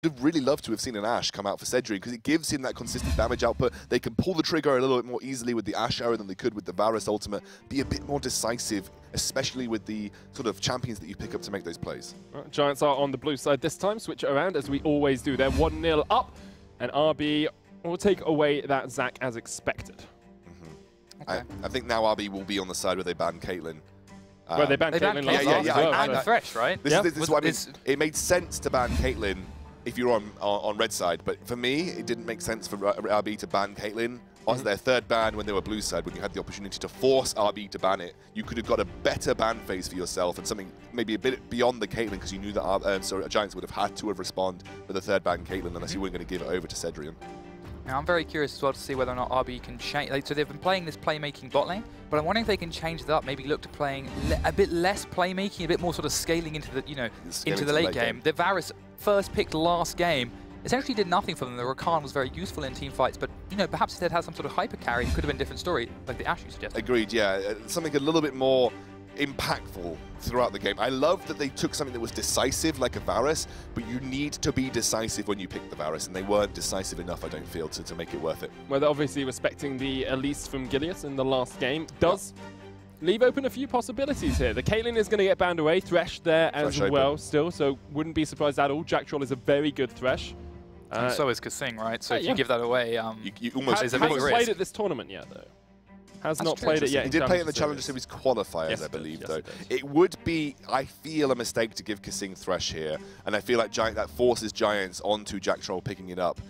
I'd really love to have seen an Ashe come out for Cedric because it gives him that consistent damage output. They can pull the trigger a little bit more easily with the Ashe arrow than they could with the Varus ultimate, be a bit more decisive, especially with the sort of champions that you pick up to make those plays. Right, Giants are on the blue side this time, switch it around as we always do. They're 1-0 up, and RB will take away that Zac as expected. Okay. I think now RB will be on the side where they ban Caitlyn. Well, they banned Caitlyn last yeah, as well. And Thresh, right? This is what I mean. It made sense to ban Caitlyn if you're on red side, but for me, it didn't make sense for RB to ban Caitlyn as their third ban when they were blue side, when you had the opportunity to force RB to ban it. You could have got a better ban phase for yourself and something maybe a bit beyond the Caitlyn, because you knew that Giants would have had to have responded with a third ban Caitlyn unless you weren't going to give it over to Cedric. Now, I'm very curious as well to see whether or not RB can change. So they've been playing this playmaking bot lane, but I'm wondering if they can change it up. Maybe look to playing a bit less playmaking, a bit more sort of scaling into the into the late game. The Varus first picked last game essentially did nothing for them. The Rakan was very useful in team fights, but perhaps if they'd had some sort of hyper carry, it could have been a different story, like the Ashe you suggested. Agreed. Yeah, something a little bit more impactful throughout the game. I love that they took something that was decisive like a Varus, but you need to be decisive when you pick the Varus, and they weren't decisive enough, I don't feel, to make it worth it. Well, they're obviously respecting the Elise from Gilead in the last game. Does leave open a few possibilities here. The Caitlyn is going to get banned away, Thresh there as well still, so wouldn't be surprised at all. Jack Troll is a very good Thresh. So is Kasing, right? So if you give that away, you almost hasn't played at this tournament yet, though. Has not played it yet. He did play in the Challenger Series qualifiers, I believe, though. It would be, I feel, a mistake to give Kasing Thresh here, and I feel like that forces Giants onto Jack Troll picking it up.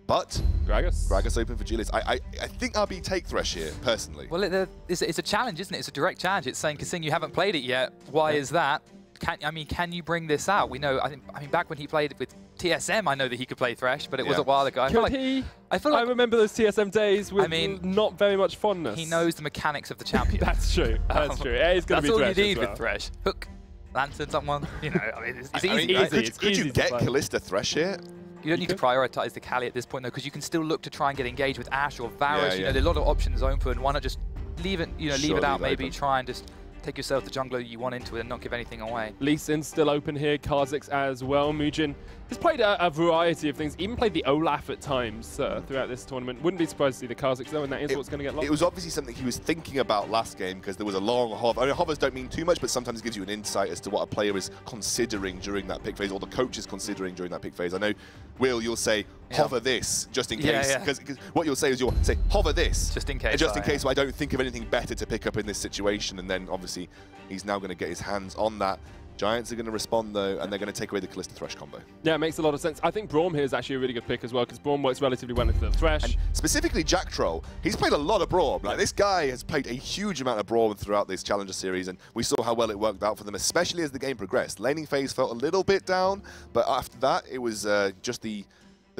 But Gragas open for Gilead. I think RB take Thresh here, personally. Well, it's a challenge, isn't it? It's a direct challenge. It's saying, Kasing, you haven't played it yet. Why is that? Can you bring this out? We know. I mean, back when he played with TSM, I know that he could play Thresh, but it was a while ago. I remember those TSM days with not very much fondness. He knows the mechanics of the champion. That's true. That's true. It is going to be Thresh. That's all you need with Thresh. Hook, lantern, someone. It's easy. Could you get Kalista Thresh here? You don't need to prioritize the Kali at this point, though, because you can still look to try and get engaged with Ashe or Varus. There are a lot of options open. Why not just leave it? Leave it out. Maybe try and just take yourself the jungler you want into it and not give anything away. Lee Sin's still open here, Kha'Zix as well. Mujin has played a variety of things, even played the Olaf at times throughout this tournament. Wouldn't be surprised to see the Kha'Zix though, and that is what's going to get lost. It was obviously something he was thinking about last game, because there was a long hover. I mean, hovers don't mean too much, but sometimes it gives you an insight as to what a player is considering during that pick phase, or the coach is considering during that pick phase. I know, Will, you'll say, hover this, just in case. Because what you'll say is you'll say, hover this. Just in case. Just in case, so I don't think of anything better to pick up in this situation. And then, obviously, he's now going to get his hands on that. Giants are going to respond, though, and they're going to take away the Kalista Thresh combo. Yeah, it makes a lot of sense. I think Braum here is actually a really good pick as well, because Braum works relatively well into the Thresh. And specifically Jack Troll, he's played a lot of Braum. Like, this guy has played a huge amount of Braum throughout this Challenger Series, and we saw how well it worked out for them, especially as the game progressed. Laning phase felt a little bit down, but after that, it was just the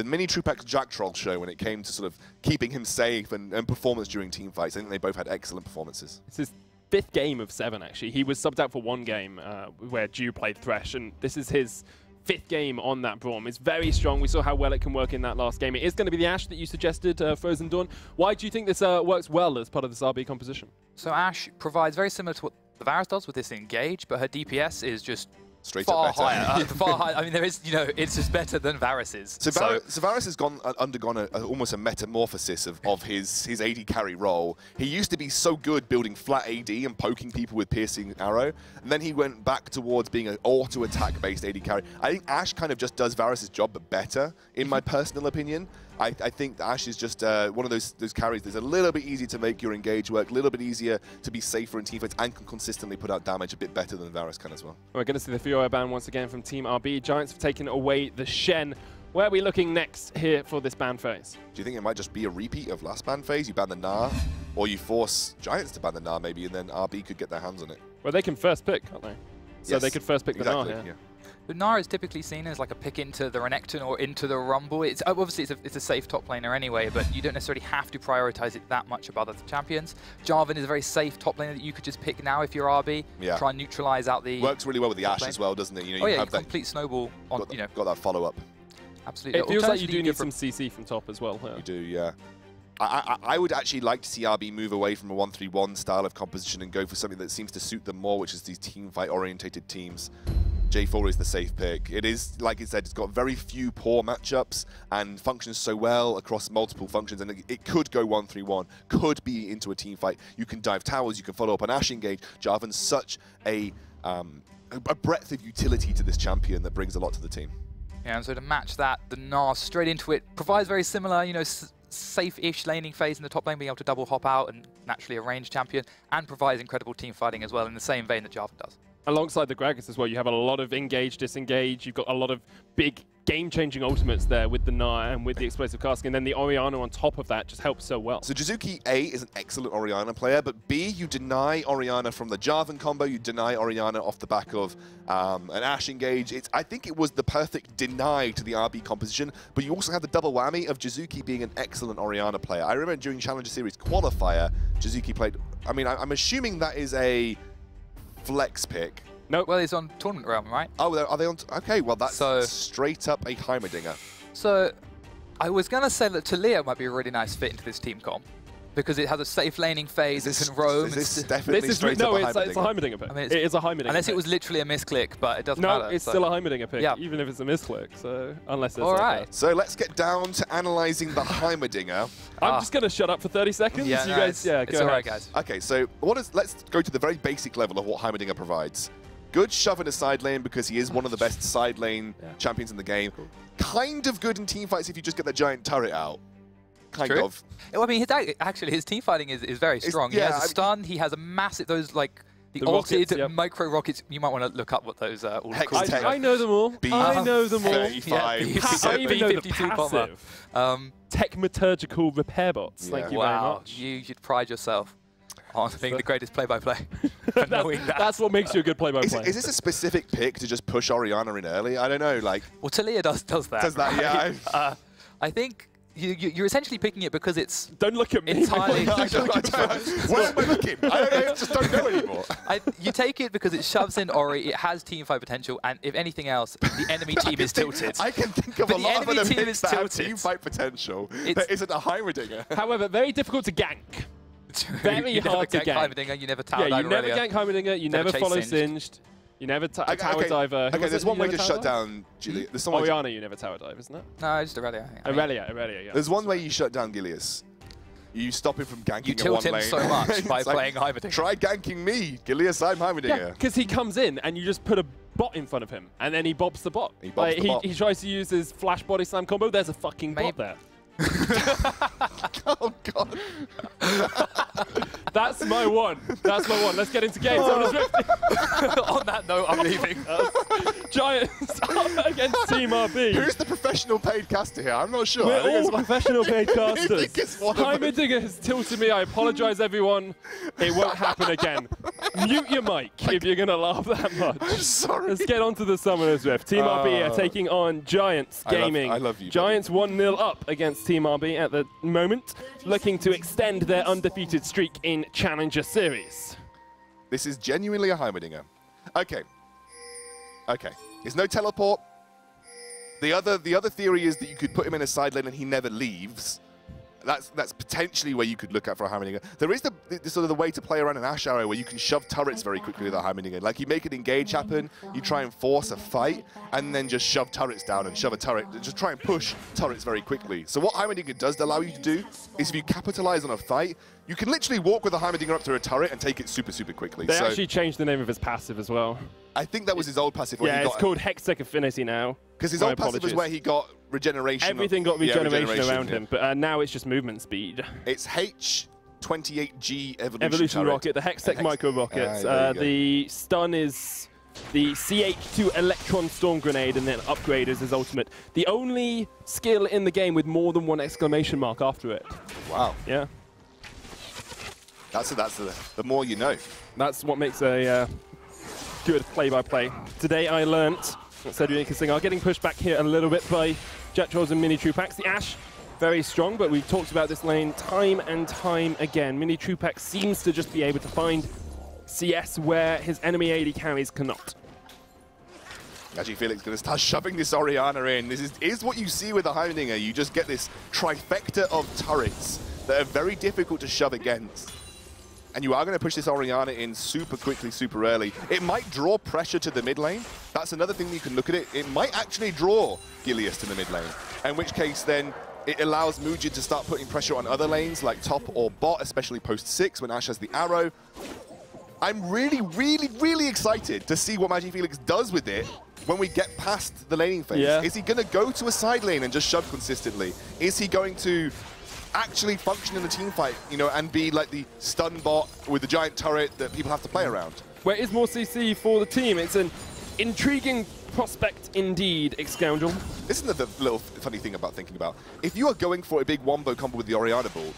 mini Truepax Jack Troll show when it came to sort of keeping him safe and performance during team fights. I think they both had excellent performances. This is 5th game of 7, actually. He was subbed out for 1 game where Dew played Thresh, and this is his 5th game on that Braum. It's very strong. We saw how well it can work in that last game. It is going to be the Ashe that you suggested, Frozen Dawn. Why do you think this works well as part of this RB composition? So Ashe provides very similar to what the Varus does with this engage, but her DPS is just straight far up better. far higher. I mean, there is, it's just better than Varus's. So Varus has undergone almost a metamorphosis of his AD carry role. He used to be so good building flat AD and poking people with piercing arrow, and then he went back towards being an auto-attack based AD carry. I think Ashe kind of just does Varus's job, but better, in my personal opinion. I think Ashe is just one of those carries that's a little bit easier to make your engage work, a little bit easier to be safer in teamfights, and can consistently put out damage a bit better than Varus can as well. We're going to see the Fiora ban once again from Team RB. Giants have taken away the Shen. Where are we looking next here for this ban phase? Do you think it might just be a repeat of last ban phase? You ban the Gnar, or you force Giants to ban the Gnar maybe, and then RB could get their hands on it? Well, they can first pick, can't they? So they could first pick the Gnar here. Yeah. But Gnar is typically seen as like a pick into the Renekton or into the Rumble. It's obviously it's a safe top laner anyway, but you don't necessarily have to prioritize it that much above other champions. Jarvan is a very safe top laner that you could just pick now if you're RB. Yeah. Try and neutralize out the. Works really well with the Ashe as well, doesn't it? You know, you have complete snowball on. Got that follow up. Absolutely. It feels like you do need some CC from top as well. You do, yeah. I would actually like to see RB move away from a 1-3-1 style of composition and go for something that seems to suit them more, which is these team fight orientated teams. J4 is the safe pick. It is, like I said, it's got very few poor matchups and functions so well across multiple functions, and it could go 1-3-1, could be into a team fight. You can dive towers, you can follow up an Ash engage. Jarvan's such a breadth of utility to this champion that brings a lot to the team. Yeah, and so to match that, the Gnar straight into it provides very similar, you know, safe-ish laning phase in the top lane, being able to double hop out and naturally a ranged champion, and provides incredible team fighting as well in the same vein that Jarvan does. Alongside the Gragas as well, you have a lot of engage, disengage. You've got a lot of big game-changing ultimates there with the Gnar and with the explosive casting, and then the Orianna on top of that just helps so well. So Jizuki A is an excellent Orianna player, but B, you deny Orianna from the Jarvan combo, you deny Orianna off the back of an Ashe engage. I think it was the perfect deny to the RB composition, but you also have the double whammy of Jizuki being an excellent Orianna player. I remember during Challenger Series qualifier, Jizuki played, I mean, I'm assuming that is a flex pick. No, well, it's on Tournament Realm, right? Oh, are they on? Okay, well, that's straight up a Heimerdinger. So, I was going to say that Taliyah might be a really nice fit into this team comp, because it has a safe laning phase, it can roam. Is this definitely straight up a Heimerdinger? It's a Heimerdinger pick. I mean, it is a Heimerdinger Unless pick. It was literally a misclick, but it doesn't matter. No, it's still a Heimerdinger pick, even if it's a misclick, so unless it's Alright. So let's get down to analysing the Heimerdinger. I'm just going to shut up for 30 seconds. Yeah, you guys, go ahead. alright, guys. Okay, so let's go to the very basic level of what Heimerdinger provides. Good shove in a side lane because he is one of the best side lane champions in the game. Cool. Kind of good in team fights if you just get the giant turret out. Kind of. Well, I mean, actually, his team fighting is very strong. He has a stun. He has a massive, those like the ulted rockets, micro rockets. You might want to look up what those all called. I know them all. I know them all. 35. I even know the passive. Techmaturgical repair bots. Thank you very much. You should pride yourself on being the greatest play-by-play. That's what makes you a good play-by-play. Is this a specific pick to just push Orianna in early? I don't know. Like, well, Taliyah does that. Does that? Right? Yeah. I think you're essentially picking it because it's don't look at me. Entirely. Where am I looking? I just don't know anymore. You take it because it shoves in Ori. It has team fight potential, and if anything else, the enemy team is tilted. I can think of a lot of picks that have team fight potential. That isn't a Heimerdinger. However, very difficult to gank. Very hard to gank. Heimerdinger, you never tower you never gank Heimerdinger, you never follow Singed, you never tower diver. Okay, there's one way to shut down Gilead. Orianna, you never tower dive, isn't it? No, just Aurelia. Aurelia, yeah. There's one way you shut down Gilius. You stop him from ganking you tilt in one him lane. so much by playing Heimerdinger. Try ganking me, Gilius, I'm Heimerdinger. Yeah, because he comes in and you just put a bot in front of him, and then he bobs the bot. He tries to use his flash body slam combo, there's a fucking bot there. Oh, God. That's my one. That's my one. Let's get into games. On that note, I'm leaving. Giants up against Team RB. Who's the professional paid caster here? I'm not sure. We're all professional paid casters. Heimerdinger has tilted me. I apologize, everyone. It won't happen again. Mute your mic if you're going to laugh that much. I'm sorry. Let's get on to the Summoners Rift. Team RB are taking on Giants Gaming. I love you. Giants 1-0 up against Team RB at the moment, looking to extend their undefeated streak in Challenger Series. This is genuinely a Heimerdinger. Okay. Okay. There's no teleport. The other theory is that you could put him in a side lane and he never leaves. That's potentially where you could look at for a Heimerdinger. There is the sort of the way to play around an Ash Arrow where you can shove turrets very quickly with a Heimerdinger. Like you make an engage happen, you try and force a fight, and then just shove turrets down and shove a turret. Just try and push turrets very quickly. So what Heimerdinger does allow you to do is if you capitalize on a fight, you can literally walk with a Heimerdinger up to a turret and take it super, super quickly. They actually changed the name of his passive as well. I think that was his old passive. Yeah, it's called Hextech Affinity now. Because his old passive was where he got regeneration. Everything got regeneration around him, but now it's just movement speed. It's H28G Evolution Rocket, the Hextech Micro Rockets. The stun is the CH2 Electron Storm Grenade, and then upgrade is his ultimate. The only skill in the game with more than one exclamation mark after it. Wow. Yeah. That's the more you know. That's what makes a good play-by-play. Today I learnt that Cedric and Singh are getting pushed back here a little bit by Jet Trolls and Mini Trupax. The Ashe, very strong, but we've talked about this lane time and time again. Mini Trupax seems to just be able to find CS where his enemy AD carries cannot. Actually, Felix going to start shoving this Orianna in. This is what you see with a Heimerdinger. You just get this trifecta of turrets that are very difficult to shove against. and you are going to push this Orianna in super quickly, super early, it might draw pressure to the mid lane. That's another thing you can look at it. It might actually draw Gilius to the mid lane, in which case then it allows Mujin to start putting pressure on other lanes like top or bot, especially post 6 when Ashe has the arrow. I'm really, really, really excited to see what MagiFelix does with it when we get past the laning phase. Yeah. Is he going to go to a side lane and just shove consistently? Is he going to actually function in the team fight, you know, and be like the stun bot with the giant turret that people have to play around? Where is more CC for the team? It's an intriguing prospect indeed, X-Scoundrel. This is the little funny thing about thinking about. If you are going for a big wombo combo with the Orianna ball,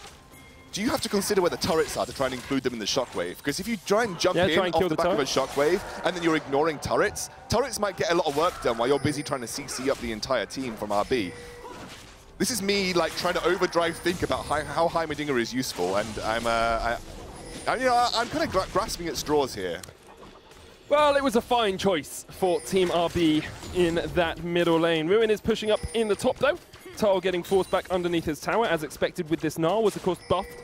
do you have to consider where the turrets are to try and include them in the shockwave? Because if you try and jump in off the back of a shockwave and then you're ignoring turrets, turrets might get a lot of work done while you're busy trying to CC up the entire team from RB. This is me like trying to overdrive think about how Heimerdinger is useful, and I'm kind of grasping at straws here. Well, it was a fine choice for Team RB in that middle lane. Ruin is pushing up in the top though. Tal getting forced back underneath his tower, as expected with this Gnar, was of course buffed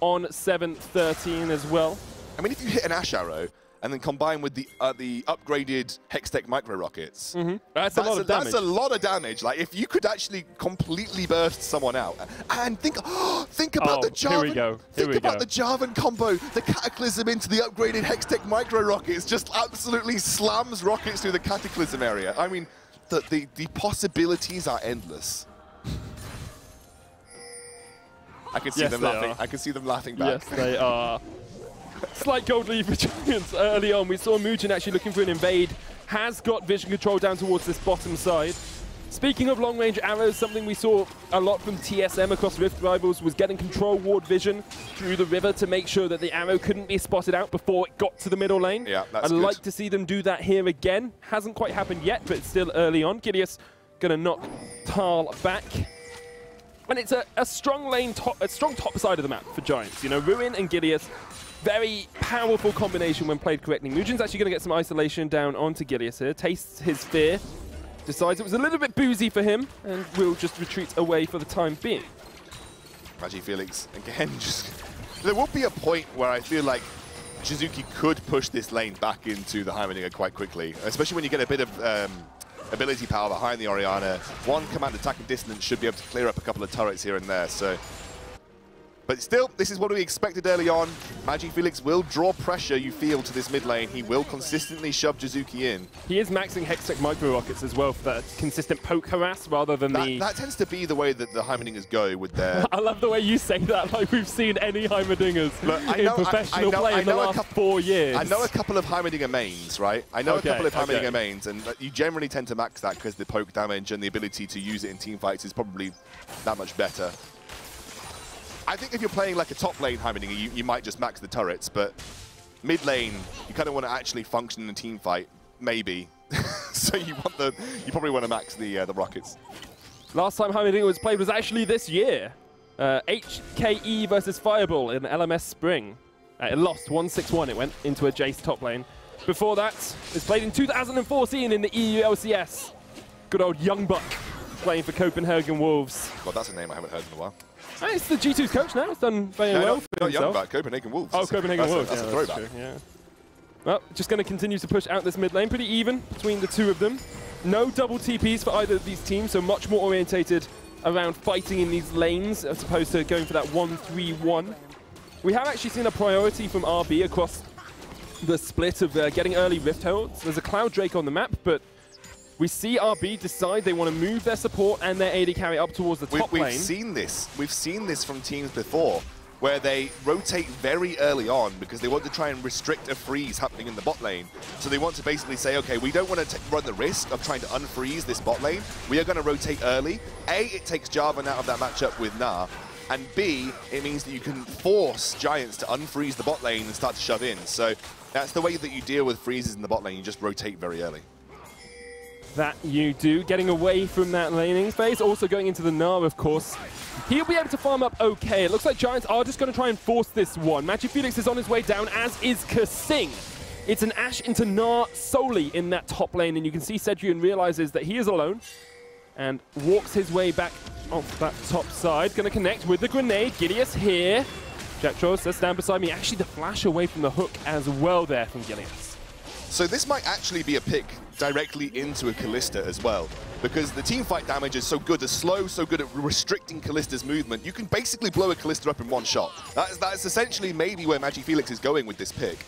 on 7-13 as well. I mean, if you hit an Ashe arrow and then combine with the upgraded Hextech micro rockets, that's a lot of damage. That's a lot of damage. Like, if you could actually completely burst someone out, and think about the Jarvan. Here we go. Think about the Jarvan combo. The Cataclysm into the upgraded Hextech micro rockets just absolutely slams rockets through the Cataclysm area. I mean, the possibilities are endless. I can see them laughing. I can see them laughing back. Yes, they are. Slight gold lead for Giants early on. We saw Mujin actually looking for an invade. Has got vision control down towards this bottom side. Speaking of long-range arrows, something we saw a lot from TSM across Rift Rivals was getting control ward vision through the river to make sure that the arrow couldn't be spotted out before it got to the middle lane. Yeah, that's I'd like to see them do that here again. Hasn't quite happened yet, but it's still early on. Gilius going to knock Tal back. And it's a strong lane, a strong top side of the map for Giants. You know, Ruin and Gilius, very powerful combination when played correctly. Mujin's actually going to get some isolation down onto Gilius here, tastes his fear, decides it was a little bit boozy for him, and will just retreat away for the time being. MagiFelix, again, there will be a point where I feel like Jizuki could push this lane back into the Heimerdinger quite quickly, especially when you get a bit of ability power behind the Orianna. One command attack and distance should be able to clear up a couple of turrets here and there. So, but still, this is what we expected early on. MagiFelix will draw pressure, you feel, to this mid lane. He will consistently shove Jizuki in. He is maxing Hextech micro rockets as well for that consistent poke harass rather than That tends to be the way that the Heimerdingers go with their... I love the way you say that, like we've seen any Heimerdingers in professional play in the last 4 years. I know a couple of Heimerdinger mains, right? I know a couple of Heimerdinger mains, and you generally tend to max that because the poke damage and the ability to use it in team fights is probably that much better. I think if you're playing like a top lane Heimerdinger, you might just max the turrets, but mid lane, you kind of want to actually function in a team fight, maybe. So you probably want to max the rockets. Last time Heimerdinger was played was actually this year. HKE versus Fireball in LMS Spring. It lost 1-6-1, it went into a Jace top lane. Before that, it was played in 2014 in the EU LCS. Good old Young Buck playing for Copenhagen Wolves. God, that's a name I haven't heard in a while. It's the G2's coach now. It's done very well for not himself. Young Buck, Copenhagen Wolves. Oh, Copenhagen Wolves. That's a throwback. That's true, yeah. Well, just going to continue to push out this mid lane. Pretty even between the two of them. No double TPs for either of these teams, so much more orientated around fighting in these lanes as opposed to going for that 1-3-1. We have actually seen a priority from RB across the split of getting early Rift Heralds. There's a Cloud Drake on the map, but we see RB decide they want to move their support and their AD carry up towards the top lane. We've seen this. We've seen this from teams before, where they rotate very early on because they want to try and restrict a freeze happening in the bot lane. So they want to basically say, okay, we don't want to run the risk of trying to unfreeze this bot lane. We are going to rotate early. A, it takes Jarvan out of that matchup with Gnar. And B, it means that you can force Giants to unfreeze the bot lane and start to shove in. So that's the way that you deal with freezes in the bot lane. You just rotate very early. That you do. Getting away from that laning phase. Also going into the Gnar, of course. He'll be able to farm up okay. It looks like Giants are just going to try and force this one. MagiFelix is on his way down, as is Kasing. It's an Ashe into Gnar solely in that top lane, and you can see Cedrian realizes that he is alone and walks his way back off that top side. Going to connect with the grenade. Gilius here. Jack Trolls says, stand beside me. Actually, the flash away from the hook as well there from Gilius. So this might actually be a pick directly into a Kalista as well, because the teamfight damage is so good, the slow, so good at restricting Kalista's movement. You can basically blow a Kalista up in one shot. That's essentially maybe where MagiFelix is going with this pick.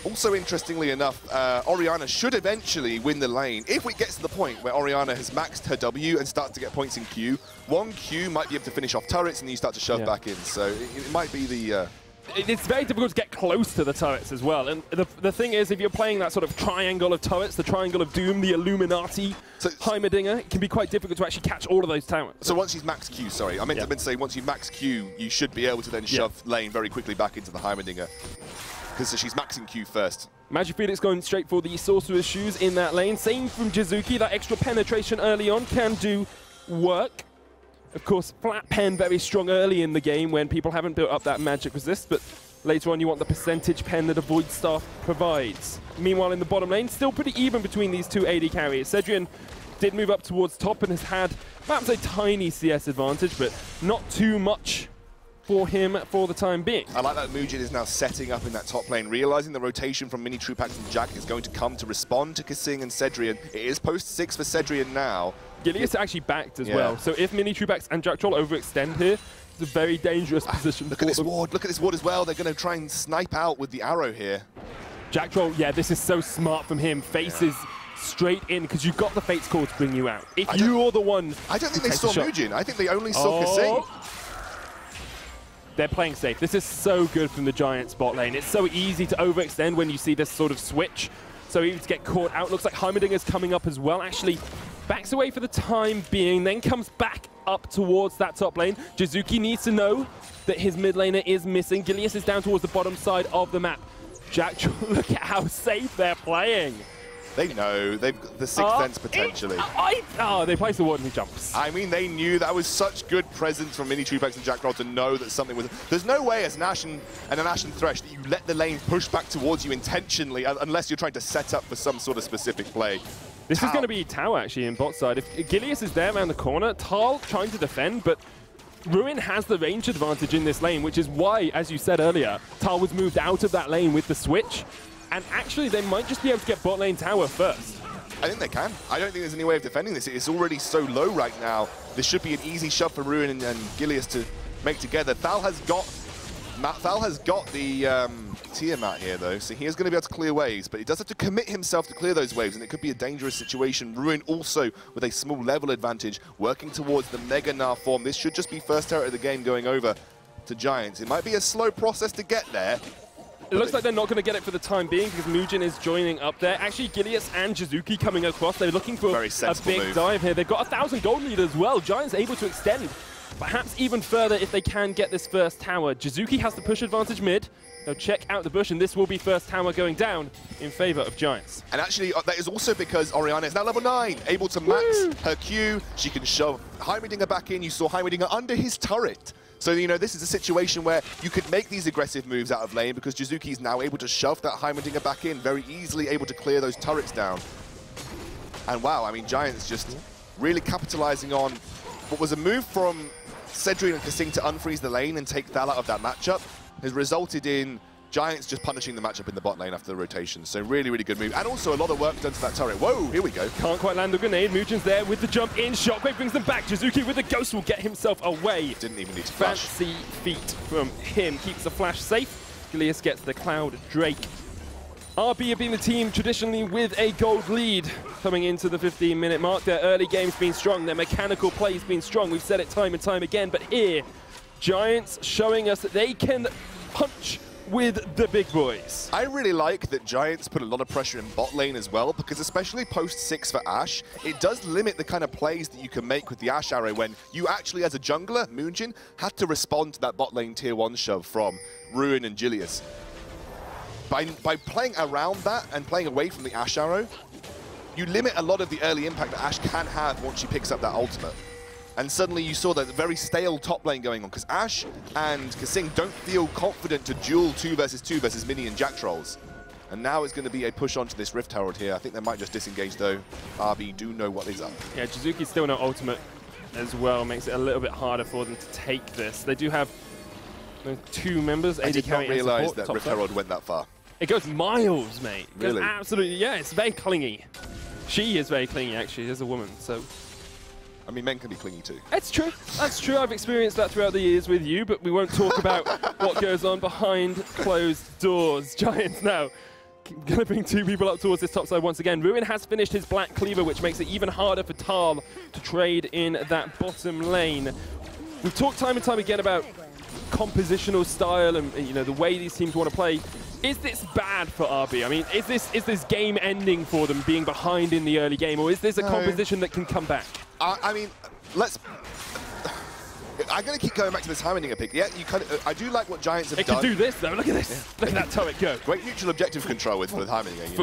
Also, interestingly enough, Orianna should eventually win the lane. If it gets to the point where Orianna has maxed her W and starts to get points in Q, one Q might be able to finish off turrets and then you start to shove back in. So it might be the... It's very difficult to get close to the turrets as well. And the thing is, if you're playing that sort of triangle of turrets, the triangle of doom, the Illuminati, Heimerdinger, it can be quite difficult to actually catch all of those towers. So once she's max Q, sorry, I meant to say once you max Q, you should be able to then shove lane very quickly back into the Heimerdinger, because she's maxing Q first. MagiFelix going straight for the Sorcerer's Shoes in that lane. Same from Jizuki, that extra penetration early on can do work. Of course, flat pen very strong early in the game when people haven't built up that magic resist, but later on you want the percentage pen that a Void Staff provides. Meanwhile, in the bottom lane, still pretty even between these two AD carriers. Cedrian did move up towards top and has had perhaps a tiny CS advantage, but not too much for him for the time being. I like that Mugen is now setting up in that top lane, realizing the rotation from Mini Trupax and Jack is going to come to respond to Kasing and Cedrian. It is post 6 for Cedrian now. Gilius actually backed as well, so if Mini Trupax and Jack Troll overextend here, it's a very dangerous position. Look at this ward, look at this ward as well. They're going to try and snipe out with the arrow here. Jack Troll, this is so smart from him. Faces straight in, because you've got the Fate's Call to bring you out. If you're the one... I don't think they saw Mugen. I think they only saw Kasing. They're playing safe. This is so good from the Giants bot lane. It's so easy to overextend when you see this sort of switch. So easy to get caught out. Looks like Heimerdinger's coming up as well. Actually, backs away for the time being, then comes back up towards that top lane. Jizuki needs to know that his mid laner is missing. Gilius is down towards the bottom side of the map. Jack, look at how safe they're playing. They know. They've got the sixth sense potentially. They place the ward and he jumps. I mean, they knew that was such good presence from Mini Trupax and Jack Troll to know that something was... There's no way as an Ashen Thresh that you let the lane push back towards you intentionally unless you're trying to set up for some sort of specific play. This is going to be Tao actually in bot side. If Gilius is there around the corner, Tal trying to defend, but Ruin has the range advantage in this lane, which is why, as you said earlier, Tal was moved out of that lane with the switch. And actually, they might just be able to get bot lane tower first. I think they can. I don't think there's any way of defending this. It's already so low right now. This should be an easy shove for Ruin and Gilius to make together. Thal has got the Tiamat here, though, so he is going to be able to clear waves, but he does have to commit himself to clear those waves, and it could be a dangerous situation. Ruin also with a small level advantage, working towards the Mega Gnar form. This should just be first turret of the game going over to Giants. It might be a slow process to get there. It looks like they're not going to get it for the time being because Mugen is joining up there. Actually, Gilius and Jizuki coming across. They're looking for a big dive here. They've got 1,000 gold lead as well. Giants able to extend perhaps even further if they can get this first tower. Jizuki has the push advantage mid. They'll check out the bush, and this will be first tower going down in favor of Giants. And actually, that is also because Orianna is now level 9, able to max her Q. She can shove Heimerdinger back in. You saw Heimerdinger under his turret. So, you know, this is a situation where you could make these aggressive moves out of lane because Jizuki is now able to shove that Heimerdinger back in, very easily able to clear those turrets down. And wow, I mean, Giants just really capitalizing on what was a move from Cedrian and Kasing to unfreeze the lane and take Thal out of that matchup has resulted in Giants just punishing the matchup in the bot lane after the rotation. So really, really good move. And also a lot of work done to that turret. Whoa, here we go. Can't quite land a grenade. Mugen's there with the jump in. Shockwave brings them back. Jizuki with the ghost will get himself away. Didn't even need to flash. Fancy feet from him. Keeps the flash safe. Gilius gets the Cloud Drake. RB have been the team traditionally with a gold lead coming into the 15-minute mark. Their early game's been strong. Their mechanical play's been strong. We've said it time and time again. But here, Giants showing us that they can punch with the big boys. I really like that Giants put a lot of pressure in bot lane as well, because especially post 6 for Ashe, it does limit the kind of plays that you can make with the Ashe arrow when you actually, as a jungler, Mugen, had to respond to that bot lane tier 1 shove from Ruin and Gilius. By playing around that and playing away from the Ashe arrow, you limit a lot of the early impact that Ashe can have once she picks up that ultimate. And suddenly you saw that very stale top lane going on, because Ashe and Kasing don't feel confident to duel 2 versus Mini and Jack Trolls. And now it's going to be a push onto this Rift Herald here. I think they might just disengage though. RB do know what is up. Yeah, Jizuki's still no ultimate as well. Makes it a little bit harder for them to take this. They do have The two members, I AD did not carry and realise support, that Rift top side. Herald went that far. It goes miles, mate. It goes Really? absolutely, yeah, it's very clingy. She is very clingy, actually, as a woman, so. I mean, men can be clingy too. It's true. That's true. I've experienced that throughout the years with you, but we won't talk about what goes on behind closed doors. Giants now going to bring two people up towards this top side once again. Ruin has finished his Black Cleaver, which makes it even harder for Tal to trade in that bottom lane. We've talked time and time again about compositional style and the way these teams want to play. Is this bad for RB? I mean, is this game ending for them being behind in the early game, or is this a composition that can come back? I mean, I'm going to keep going back to this Heimerdinger pick. Yeah, I do like what Giants have done. It can do this, though. Look at this. Yeah. Look at that turret go. Great neutral objective control with Heimerdinger, you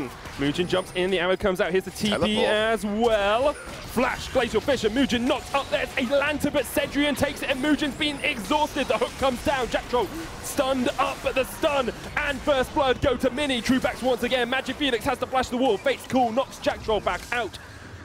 know. Mugen jumps in, the arrow comes out. Here's the TP as well. Flash, Glacial Fisher, Mugen knocked up there. It's Atlanta, but Cedrian takes it, and Mugen's been exhausted. The hook comes down. Jack Troll stunned up at the stun, and First Blood go to Mini. Truebacks once again. Magic Felix has to flash the wall. Fate's Cool knocks Jack Troll back out.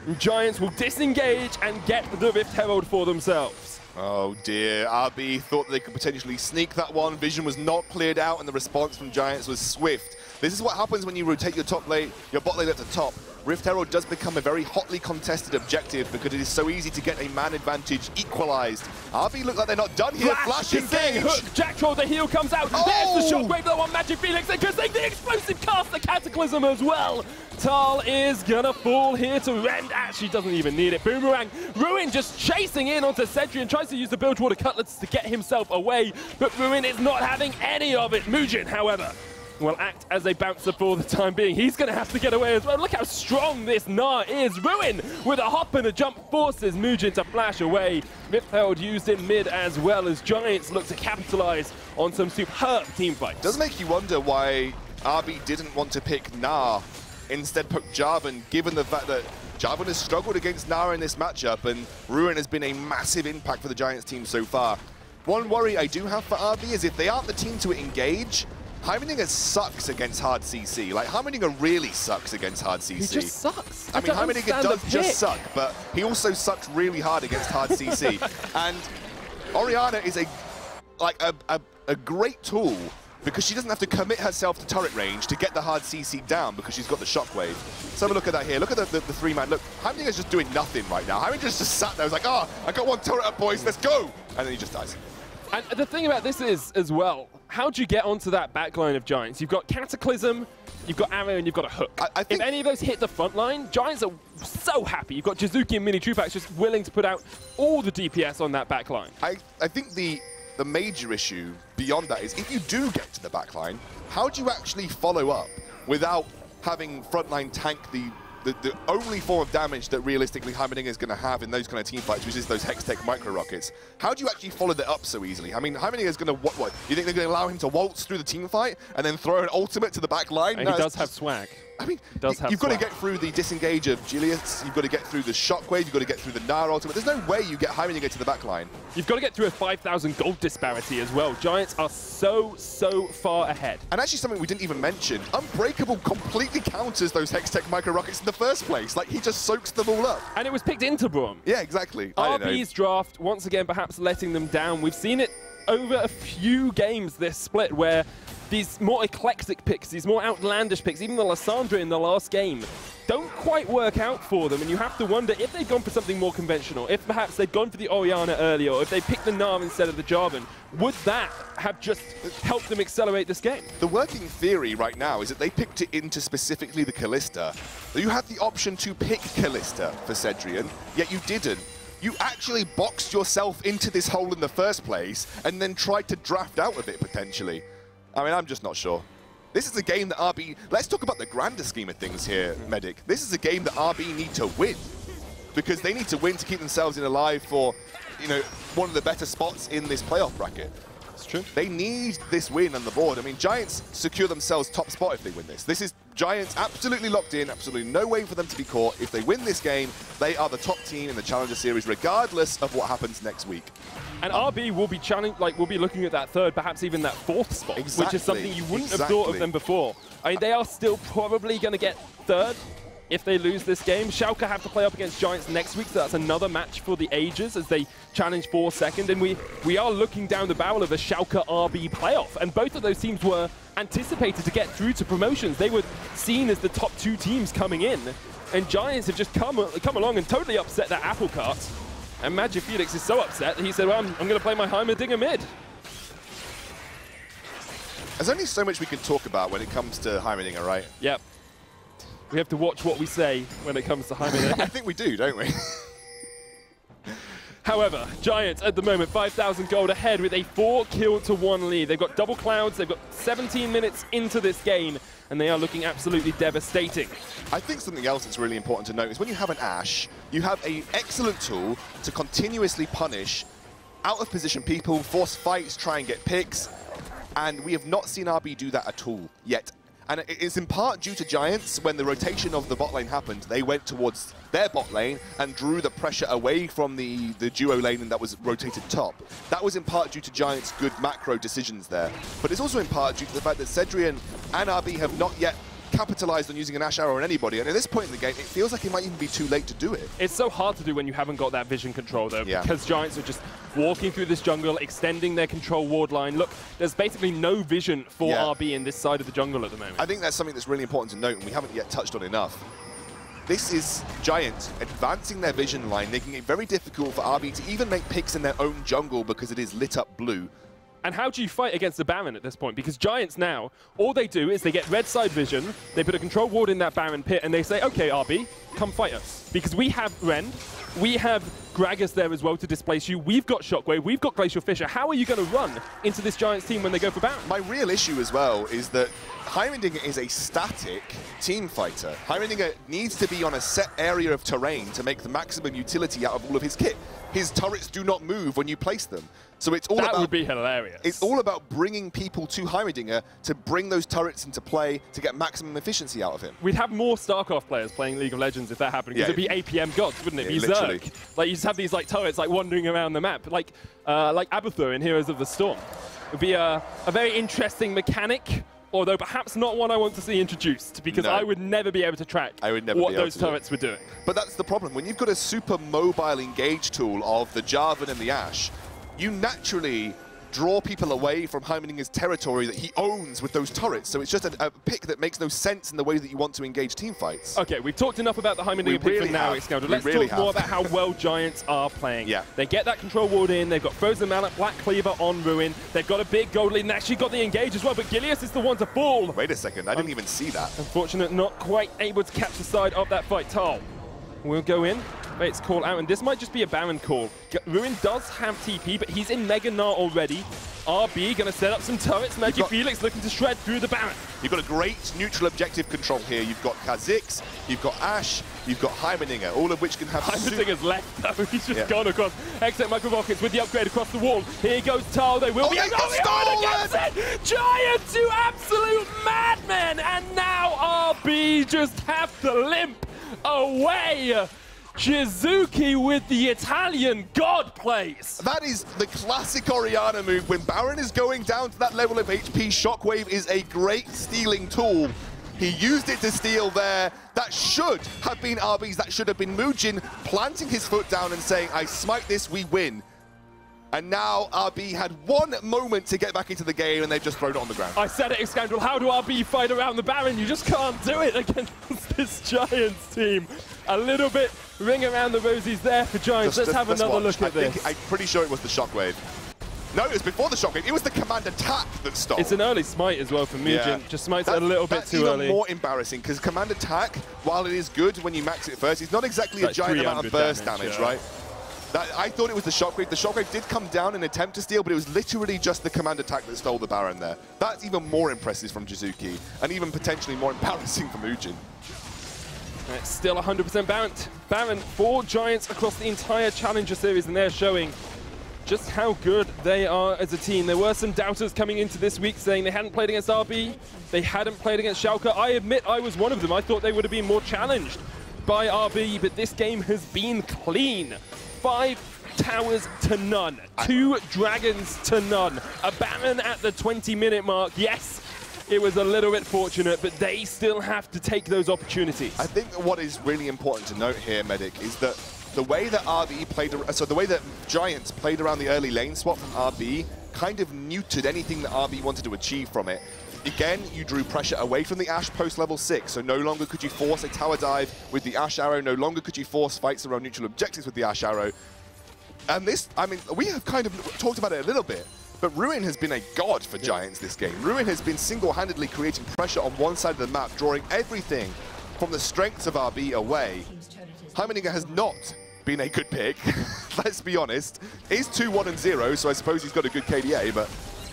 And Giants will disengage and get the Rift Herald for themselves. Oh dear, RB thought they could potentially sneak that one. Vision was not cleared out, and the response from Giants was swift. This is what happens when you rotate your top lane, your bot lane at the top. Rift Herald does become a very hotly contested objective because it is so easy to get a man advantage equalized. RB look like they're not done here. Flash engage. Hook. Jack Troll, the heal comes out. Oh! There's the shockwave though on Magic Felix. They're just the explosive cast, the Cataclysm as well. Tal is gonna fall here to Rend. Actually doesn't even need it. Boomerang. Ruin just chasing in onto Cedrian. Tries to use the Bilgewater Cutlets to get himself away, but Ruin is not having any of it. Mugen, however, will act as a bouncer for the time being. He's going to have to get away as well. Look how strong this Gnar is. Ruin with a hop and a jump forces Mugen to flash away. Rift Herald used in mid as well as Giants look to capitalize on some superb team fights. Does make you wonder why RB didn't want to pick Gnar, instead pick Jarvan, given the fact that Jarvan has struggled against Gnar in this matchup, and Ruin has been a massive impact for the Giants team so far. One worry I do have for RB is if they aren't the team to engage, Heimerdinger sucks against hard CC. Like, Heimerdinger really sucks against hard CC. He just sucks. I mean, Heimerdinger does just suck, but he also sucks really hard against hard CC. And Orianna is a great tool because she doesn't have to commit herself to turret range to get the hard CC down because she's got the shockwave. So have a look at that here. Look at the three-man. Look, Heimdinger's just doing nothing right now. Heimdinger's just sat there. He's like, oh, I got one turret up, boys. Let's go. And then he just dies. And the thing about this is, as well, how do you get onto that backline of Giants? You've got Cataclysm, you've got Arrow, and you've got a hook. I think if any of those hit the front line, Giants are so happy. You've got Jizuki and Mini Truepacks just willing to put out all the DPS on that backline. I think the major issue beyond that is if you do get to the backline, how do you actually follow up without having frontline tank the only form of damage that realistically Heimerdinger is going to have in those kind of team fights, which is those Hextech micro rockets? How do you actually follow that up so easily? I mean, Heimerdinger is going to what? You think they're going to allow him to waltz through the team fight and then throw an ultimate to the back line? And he does have swag. I mean, you've got to get through the disengage of Julius, you've got to get through the shockwave, you've got to get through the Gnar ultimate. There's no way you get Heimerdinger to the back line. You've got to get through a 5,000 gold disparity as well. Giants are so far ahead. And actually something we didn't even mention, Unbreakable completely counters those Hextech micro rockets in the first place. Like, he just soaks them all up. And it was picked into Braum. Yeah, exactly. RB's draft, once again, perhaps letting them down. We've seen it over a few games this split where these more eclectic picks, these more outlandish picks, even the Lysandra in the last game, don't quite work out for them, and you have to wonder if they'd gone for something more conventional, if perhaps they'd gone for the Orianna earlier, or if they picked the Gnar instead of the Jarvan, would that have just helped them accelerate this game? The working theory right now is that they picked it into specifically the Kalista. You had the option to pick Kalista for Cedrian, yet you didn't. You actually boxed yourself into this hole in the first place and then tried to draft out of it, potentially. I mean, I'm just not sure. This is a game that RB... Let's talk about the grander scheme of things here, Medic. This is a game that RB need to win. Because they need to win to keep themselves in alive for, one of the better spots in this playoff bracket. It's true. They need this win on the board. I mean, Giants secure themselves top spot if they win this. This is Giants absolutely locked in, absolutely no way for them to be caught. If they win this game, they are the top team in the Challenger Series, regardless of what happens next week. And RB will be will be looking at that third, perhaps even that fourth spot, which is something you wouldn't have thought of them before. I mean, they are still probably going to get third, if they lose this game. Schalke have to play up against Giants next week, so that's another match for the ages as they challenge for second. And we are looking down the barrel of a Schalke RB playoff. And both of those teams were anticipated to get through to promotions. They were seen as the top 2 teams coming in. And Giants have just come along and totally upset that apple cart. And Magic Felix is so upset that he said, well, I'm going to play my Heimerdinger mid. There's only so much we can talk about when it comes to Heimerdinger, right? Yep. We have to watch what we say when it comes to Heimerdinger. I think we do, don't we? However, Giants at the moment, 5,000 gold ahead with a 4-kill-to-1 lead. They've got double clouds, they've got 17 minutes into this game, and they are looking absolutely devastating. I think something else that's really important to note is when you have an Ashe, you have an excellent tool to continuously punish out-of-position people, force fights, try and get picks, and we have not seen RB do that at all yet. And it's in part due to Giants. When the rotation of the bot lane happened, they went towards their bot lane and drew the pressure away from the duo lane that was rotated top. That was in part due to Giants' good macro decisions there. But it's also in part due to the fact that Cedrian and RB have not yet capitalized on using an Ashe arrow on anybody, and at this point in the game, it feels like it might even be too late to do it. It's so hard to do when you haven't got that vision control, though, yeah. Because Giants are just walking through this jungle, extending their control ward line. Look, there's basically no vision for RB in this side of the jungle at the moment. I think that's something that's really important to note, and we haven't yet touched on enough. This is Giants advancing their vision line, making it very difficult for RB to even make picks in their own jungle because it is lit up blue. And how do you fight against the Baron at this point? Because Giants now, all they do is they get red side vision, they put a control ward in that Baron pit, and they say, okay, RB, come fight us. Because we have Rend, we have Gragas there as well to displace you, we've got Shockwave, we've got Glacial Fissure. How are you going to run into this Giants team when they go for Baron? My real issue as well is that Heimerdinger is a static team fighter. Heimerdinger needs to be on a set area of terrain to make the maximum utility out of all of his kit. His turrets do not move when you place them. So it's all about... That would be hilarious. It's all about bringing people to Heimerdinger to bring those turrets into play to get maximum efficiency out of him. We'd have more StarCraft players playing League of Legends if that happened, because it'd be APM gods, wouldn't it? Yeah, be literally. Zerg. Like, you just have these like turrets like wandering around the map, like Abathur in Heroes of the Storm. It would be a very interesting mechanic, although perhaps not one I want to see introduced, because I would never be able to track what those turrets were doing. But that's the problem. When you've got a super mobile engage tool of the Jarvan and the Ashe, you naturally draw people away from Heimerdinger's territory that he owns with those turrets. So it's just a pick that makes no sense in the way that you want to engage team fights. Okay, we've talked enough about the Heimerdinger pick for now, Excalibur. Let's talk more about how well Giants are playing. Yeah. They get that control ward in, they've got Frozen Mallet, Black Cleaver on Ruin, they've got a big gold lead, and actually got the engage as well, but Gilius is the one to fall. Wait a second, I didn't even see that. Unfortunate, not quite able to catch the side of that fight. Tal will go in. It's call out, and this might just be a Baron call. Ruin does have TP, but he's in Mega Gnar already. RB going to set up some turrets. Magic Felix looking to shred through the Baron. You've got a great neutral objective control here. You've got Kha'Zix, you've got Ashe, you've got Heimerdinger, all of which can have... Heimerdinger's left, though. He's just gone across. Exit Micro Rockets with the upgrade across the wall. Here goes Tal. They will be able against it. Giants, you absolute madmen! And now RB just have to limp away. Shizuki with the Italian God plays. That is the classic Orianna move. When Baron is going down to that level of HP, Shockwave is a great stealing tool. He used it to steal there. That should have been RB's. That should have been Muujin planting his foot down and saying, I smite this, we win. And now RB had one moment to get back into the game, and they've just thrown it on the ground. I said it, Excalibur. How do RB fight around the Baron? You just can't do it against this Giants team. A little bit ring around the rosies there for Giants. Let's have another look at this. I'm pretty sure it was the Shockwave. No, it was before the Shockwave. It was the command attack that stopped. It's an early smite as well for Muujin. Yeah. Just smites it a little bit too early. That's even more embarrassing, because command attack, while it is good when you max it first, it's not exactly a giant amount of burst damage, right? I thought it was the Shockwave. The Shockwave did come down and attempt to steal, but it was literally just the command attack that stole the Baron there. That's even more impressive from Shizuki, and even potentially more embarrassing for Muujin. It's still 100% Baron for Giants across the entire Challenger Series, and they're showing just how good they are as a team. There were some doubters coming into this week saying they hadn't played against RB, they hadn't played against Schalke. I admit I was one of them. I thought they would have been more challenged by RB, but this game has been clean. 5 towers to none, 2 dragons to none, a Baron at the 20-minute mark. Yes, It was a little bit fortunate, but they still have to take those opportunities. I think what is really important to note here, Medic, is that the way that RB played, so the way that Giants played around the early lane swap from RB kind of neutered anything that RB wanted to achieve from it. Again, you drew pressure away from the Ashe post level 6, so no longer could you force a tower dive with the Ashe arrow, no longer could you force fights around neutral objectives with the Ashe arrow. And this, I mean, we have kind of talked about it a little bit, but Ruin has been a god for Giants this game. Ruin has been single-handedly creating pressure on one side of the map, drawing everything from the strengths of RB away. Heimerdinger has not been a good pick, let's be honest. He's 2-1-0, so I suppose he's got a good KDA, but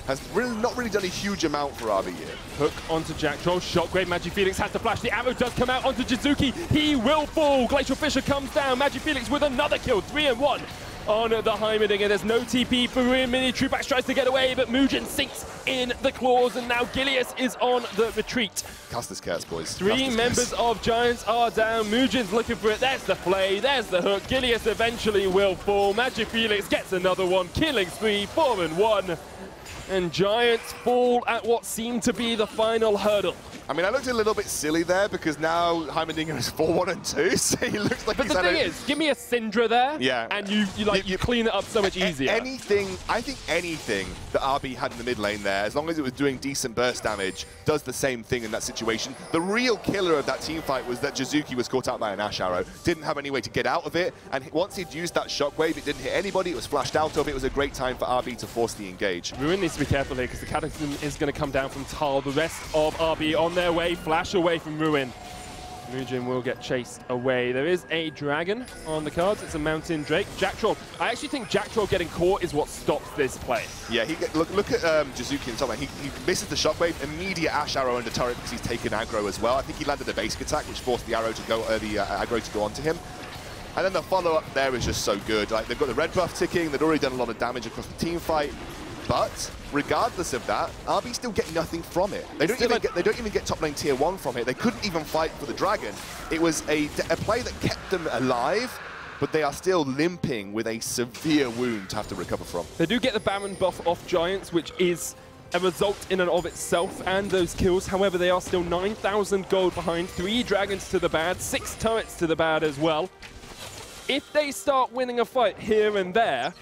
has really not really done a huge amount for RB here. Hook onto Jack Troll, Shockwave, MagiFelix has to flash, the arrow does come out onto Jizuki, he will fall, Glacial Fissure comes down, MagiFelix with another kill, 3-1. On the Heimerdinger, there's no TP for Ruin. Mini Trueback tries to get away, but Mugen sinks in the claws, and now Gilius is on the retreat. Cast Curse, boys. Three members of Giants are down. Mugen's looking for it. There's the play, there's the hook. Gilius eventually will fall. MagiFelix gets another one, killing 3, 4-1. And Giants fall at what seemed to be the final hurdle. I mean, I looked a little bit silly there because now Heimerdinger is 4-1-2, so he looks like but he's the thing is, give me a Syndra there, yeah, and you clean it up so much easier. Anything, I think anything that RB had in the mid lane there, as long as it was doing decent burst damage, does the same thing in that situation. The real killer of that team fight was that Jizuki was caught out by an Ashe arrow, didn't have any way to get out of it, and once he'd used that shockwave, it didn't hit anybody, it was flashed out of. It was a great time for RB to force the engage. Ruin needs to be careful here because the Cataclysm is going to come down from Tal. The rest of RB on their way, flash away from Ruin. Mugen will get chased away. There is a dragon on the cards. It's a Mountain Drake. Jack Troll. I actually think Jack Troll getting caught is what stops this play. Yeah, look at Jizuki and something. He misses the shockwave. Immediate Ashe arrow under turret because he's taken aggro as well. I think he landed a basic attack, which forced the arrow to go, aggro to go onto him. And then the follow-up there is just so good. Like, they've got the red buff ticking. They'd already done a lot of damage across the team fight. But regardless of that, RB still get nothing from it. They don't even get top lane tier 1 from it. They couldn't even fight for the dragon. It was a play that kept them alive, but they are still limping with a severe wound to have to recover from. They do get the Baron buff off Giants, which is a result in and of itself, and those kills. However, they are still 9,000 gold behind, 3 dragons to the bad, 6 turrets to the bad as well. If they start winning a fight here and there,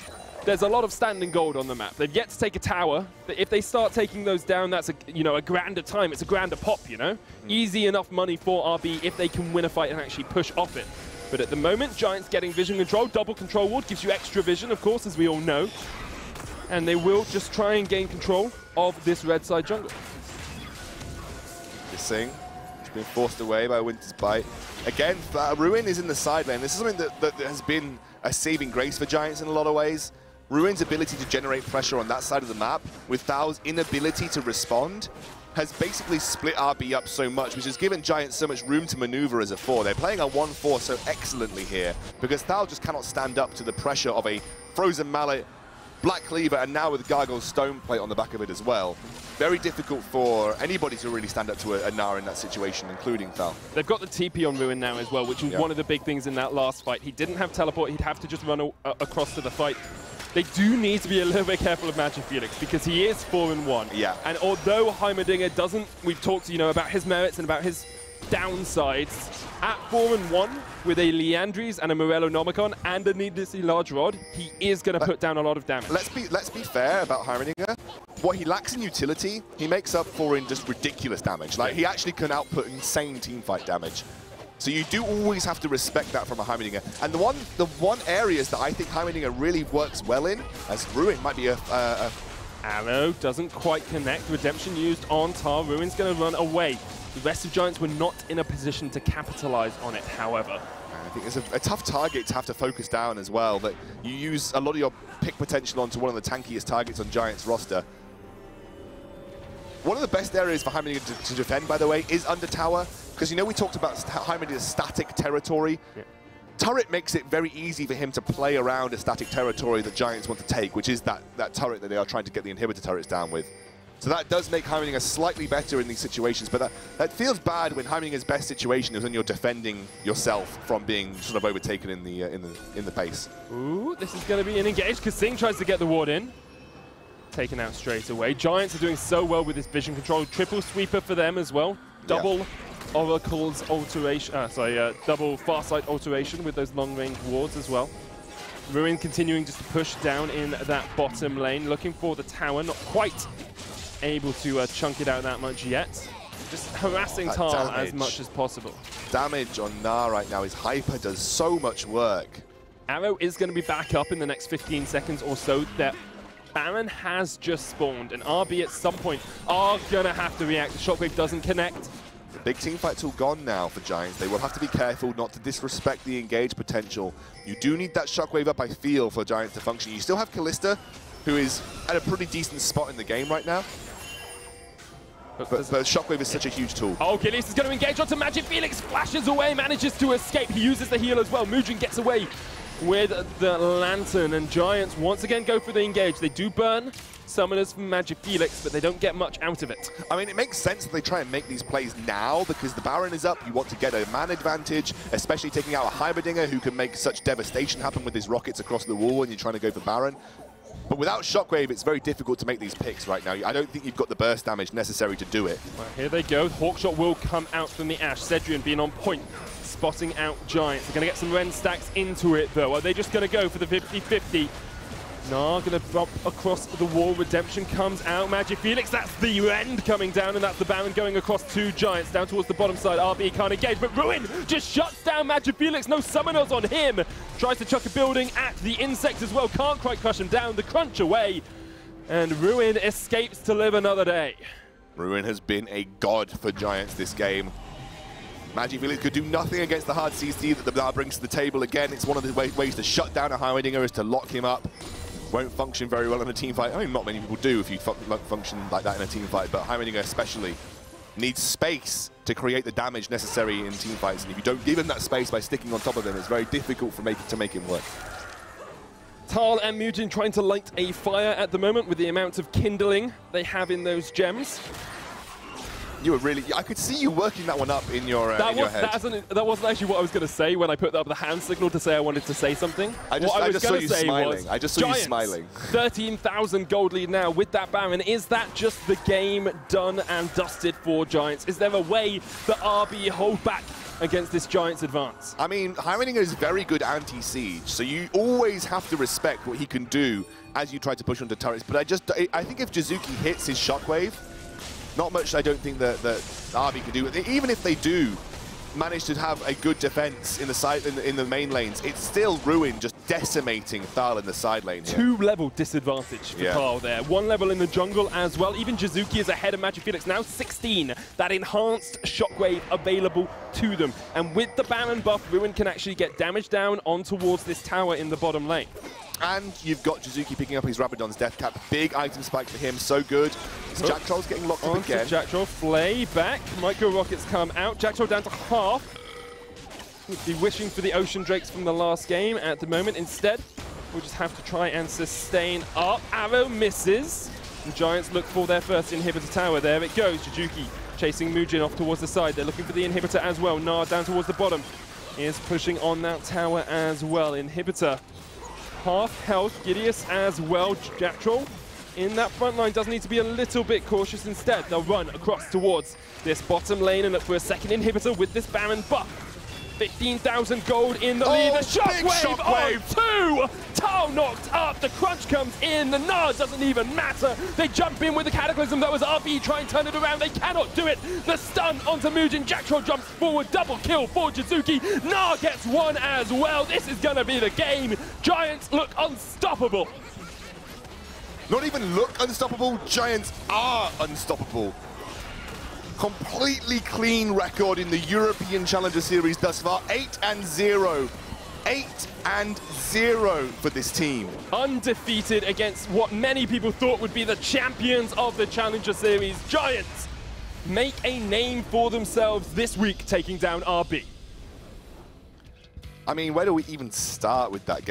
there's a lot of standing gold on the map. They've yet to take a tower, but if they start taking those down, that's a grand a time. It's a grand a pop, you know? Easy enough money for RB if they can win a fight and actually push off it. But at the moment, Giants getting vision control. Double control ward gives you extra vision, of course, as we all know. And they will just try and gain control of this red side jungle. This thing has been forced away by Winter's Bite. Again, Ruin is in the side lane. This is something that has been a saving grace for Giants in a lot of ways. Ruin's ability to generate pressure on that side of the map with Thal's inability to respond has basically split RB up so much, which has given Giants so much room to maneuver as a 4. They're playing a 1-4 so excellently here because Thal just cannot stand up to the pressure of a Frozen Mallet, Black Cleaver, and now with Gargoyle's Stone Plate on the back of it as well. Very difficult for anybody to really stand up to a Gnar in that situation, including Thal. They've got the TP on Ruin now as well, which was one of the big things in that last fight. He didn't have teleport, he'd have to just run across to the fight. They do need to be a little bit careful of MagiFelix because he is 4-1. Yeah. And although Heimerdinger doesn't, we've talked, about his merits and about his downsides, at 4-1 with a Liandry's and a Morello Nomicon and a needlessly large rod, he is going to put down a lot of damage. Let's be fair about Heimerdinger. What he lacks in utility, he makes up for in just ridiculous damage. Like, he actually can output insane teamfight damage. So you do always have to respect that from a Heimerdinger. And the one areas that I think Heimerdinger really works well in, as Ruin might be Arrow doesn't quite connect. Redemption used on Tar. Ruin's going to run away. The rest of Giants were not in a position to capitalize on it, however. I think it's a tough target to have to focus down as well, that you use a lot of your pick potential onto one of the tankiest targets on Giants' roster. One of the best areas for Heimerdinger to defend, by the way, is under tower, because we talked about Heimerdinger's static territory. Yeah. Turret makes it very easy for him to play around a static territory that Giants want to take, which is that turret that they are trying to get the inhibitor turrets down with. So that does make Heimerdinger slightly better in these situations, but that feels bad when Heimerdinger's best situation is when you're defending yourself from being sort of overtaken in the base. Ooh, this is going to be an engage because Singh tries to get the ward in. taken out straight away. Giants are doing so well with this vision control. Triple sweeper for them as well. Double Oracle's alteration, double Farsight alteration with those long-range wards as well. Ruin continuing just to push down in that bottom lane, looking for the tower, not quite able to chunk it out that much yet. Just harassing Tal as much as possible. Damage on Gnar right now. His Hyper does so much work. Arrow is going to be back up in the next 15 seconds or so. That Baron has just spawned, and RB at some point are going to have to react. The Shockwave doesn't connect. The big team fight's all gone now for Giants. They will have to be careful not to disrespect the engage potential. You do need that Shockwave up, I feel, for Giants to function. You still have Kalista, who is at a pretty decent spot in the game right now. But Shockwave is such a huge tool. Oh, Gilius is going to engage onto Magic Felix, flashes away, manages to escape. He uses the heal as well. Mujin gets away with the Lantern, and Giants once again go for the engage. They do burn summoners from Magic Felix, but they don't get much out of it. I mean, it makes sense that they try and make these plays now because the Baron is up. You want to get a man advantage, especially taking out a Heimerdinger who can make such devastation happen with his rockets across the wall when you're trying to go for Baron. But without Shockwave, it's very difficult to make these picks right now. I don't think you've got the burst damage necessary to do it. Well, here they go. Hawkshot will come out from the Ashe. Cedrian being on point, spotting out Giants. They're going to get some Ren stacks into it, though. Are they just going to go for the 50-50? Gnar going to bump across the wall. Redemption comes out. Magic Felix, that's the Rend coming down, and that's the Baron going across two Giants down towards the bottom side. RB can't engage, but Ruin just shuts down Magic Felix. No summoners on him. Tries to chuck a building at the insects as well. Can't quite crush him down. The crunch away, and Ruin escapes to live another day. Ruin has been a god for Giants this game. Magic Felix could do nothing against the hard CC that the Gnar brings to the table again. It's one of the ways to shut down a Heimerdinger is to lock him up. Won't function very well in a team fight. I mean, not many people do if you function like that in a team fight, but Heimerdinger especially needs space to create the damage necessary in team fights. And if you don't give him that space by sticking on top of him, it's very difficult to make him work. Tal and Mujin trying to light a fire at the moment with the amount of kindling they have in those gems. You were really, I could see you working that one up in your, your head. That wasn't actually what I was going to say when I put up the hand signal to say I wanted to say something. I just saw you smiling. I just saw you smiling. 13,000 gold lead now with that Baron. Is that just the game done and dusted for Giants? Is there a way that RB hold back against this Giants advance? I mean, Heimerdinger is very good anti-siege, so you always have to respect what he can do as you try to push onto turrets. But I think if Jizuki hits his Shockwave, not much I don't think that RB can do. Even if they do manage to have a good defense in the side in the main lanes, it's still Ruin just decimating Thal in the side lane here. 2-level disadvantage for Thal there. 1 level in the jungle as well. Even Jizuki is ahead of Magic Felix. Now 16. That enhanced Shockwave available to them. And with the Baron buff, Ruin can actually get damage down on towards this tower in the bottom lane. And you've got Jizuki picking up his Rabadon's Death Cap. Big item spike for him, so good. Jack Troll's getting locked up again. Jack Troll, Flay back. Micro Rockets come out. Jack Troll down to half. Would be wishing for the Ocean Drakes from the last game at the moment. Instead, we'll just have to try and sustain up. Arrow misses. The Giants look for their first inhibitor tower. There it goes. Jizuki chasing Mujin off towards the side. They're looking for the inhibitor as well. Gnar down towards the bottom is pushing on that tower as well. Inhibitor. Half health, Gideus as well. Jack Troll in that front line does need to be a little bit cautious. Instead, they'll run across towards this bottom lane and look for a second inhibitor with this Baron buff. 15,000 gold in the lead. The Shockwave on 2! Tal knocked up. The crunch comes in. The Gnar doesn't even matter. They jump in with the Cataclysm. That was RB trying to turn it around. They cannot do it. The stun onto Mujin. Jack Troll jumps forward. Double kill for Jizuki. Gnar gets one as well. This is going to be the game. Giants look unstoppable. Not even look unstoppable. Giants are unstoppable. Completely clean record in the European Challenger Series thus far. 8-0. 8-0 for this team. Undefeated against what many people thought would be the champions of the Challenger Series. Giants make a name for themselves this week, taking down RB. I mean, where do we even start with that game?